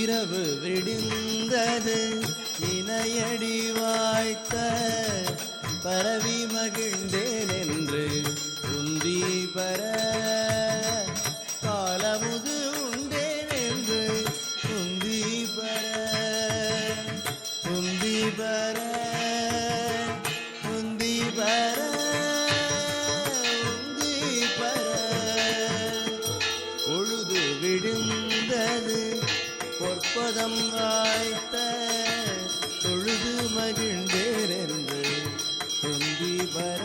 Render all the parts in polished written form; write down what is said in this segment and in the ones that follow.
இரவு விடிந்தது இணையடி வாய்த்த பரவி மகிழ்ந்தேன் என்று உந்தி பர காலமுது உண்டேன் என்று உந்தி பர உந்தி பர உந்தி பர உந்தி பர பொழுது விடுந்தது பொற்பதம் வாய்த்த தொழுது மகிழ்ந்தேரென்று உந்தி பர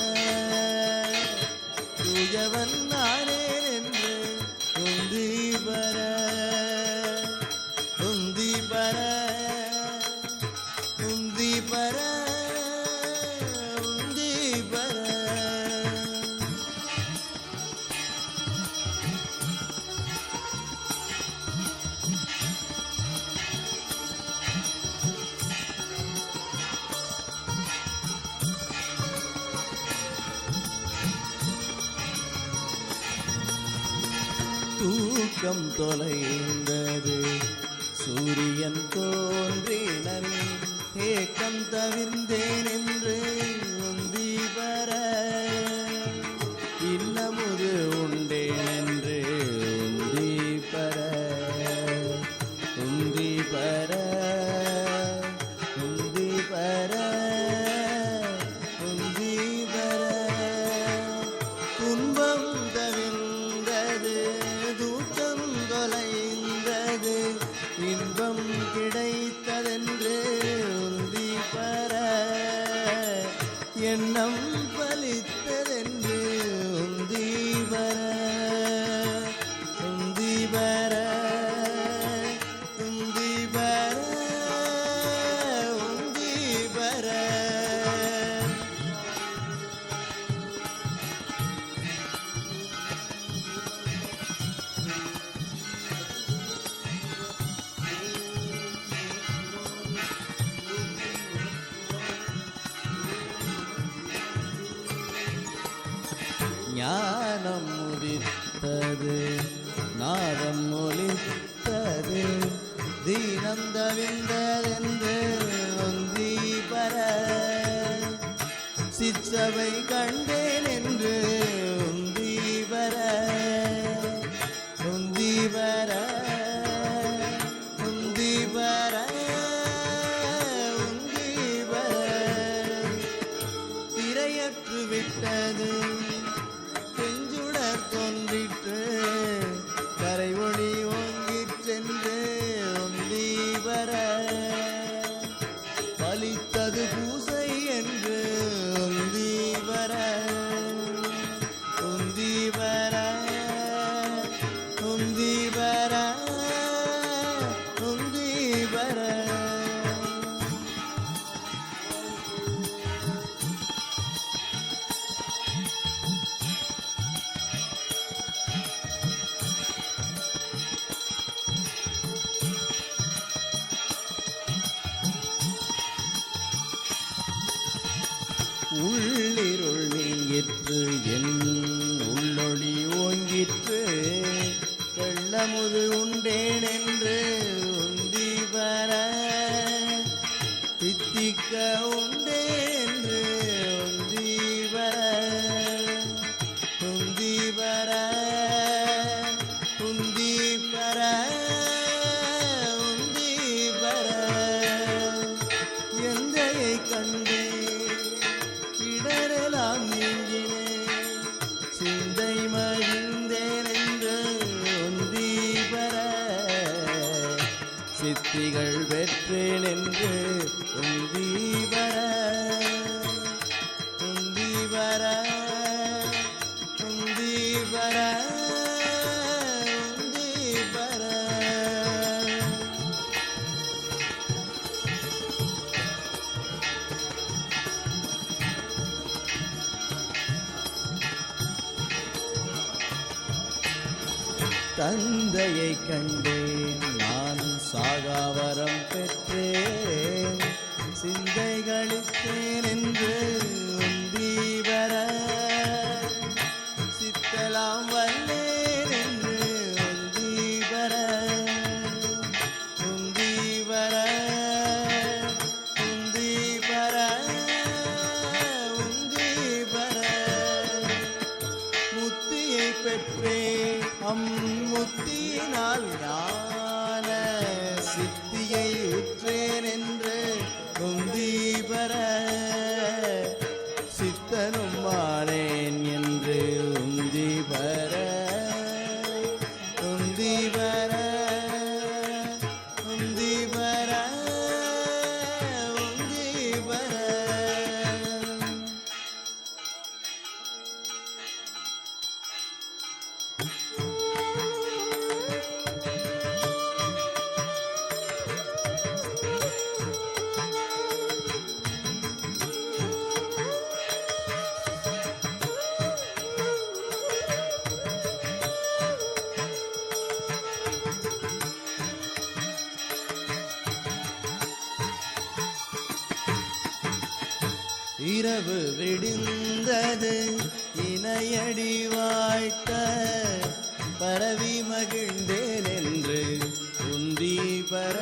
தூயவன் நானேன் என்று உந்தி பர உந்தி பர உந்தி பர உந்தி பர தூக்கம் தொலைந்தது சூரியன் தோன்றினன் ஏக்கம் தவிர்ந்தேன் என்று உந்தி பர இன்னமுது உண்டேன் என்று உந்தி பர உந்தி பர உந்தி பர உந்தி பர துன்பம் தவிர்ந்தது தூக்கம் தொலைந்தது இன்பம் கிடைத்ததென்று உந்தி பர எண்ணம் பலித்ததென்று உந்தி பர உந்தி பர உந்தி பர உந்தி பர ஞானம் உதித்தது நாதம் ஒலித்தது தீனம் தவிர்ந்ததென்று உந்தி பர சிற்றவை கண்டேன் என்று உந்தி பர உந்தி பர உந்தி பர உந்தி பர திரையற்று விட்டது செஞ்சுடர் தோன்றிற்று கரை ஒளி ஓங்கிற்றென்று உந்தி பர பலித்தது பூசை என்று உந்தி பர உந்தி பர உந்தி பர உந்தி பர உள்ளிருள் நீங்கிற்று என் உள்ளொளி ஓங்கிற்று வெள்ளமுது உண்டேன் என்று உந்தி பர தித்திக்க உண்டேன் என்று உந்தி பர உந்தி பர உந்தி பர உந்தி பர எந்தையை கண்டே இடரெல்லாம் நீங்கினே சிந்தை மகிழ்ந்தேன் என்று உந்தி பர சித்திகள் பெற்றேன் என்று உந்தி பர உந்தி பர உந்தி பர உந்தி பர தந்தையை கண்டேன் நான் சாகாவரம் பெற்றேன் சிந்தைகளித்தேன் என்று உந்தி பர சித்தலாம் வல்லேன் என்று உந்தி பர உந்தி இரவு விடிந்தது இணையடி வாய்த்த பரவி மகிழ்ந்தேன் என்று உந்தி பெற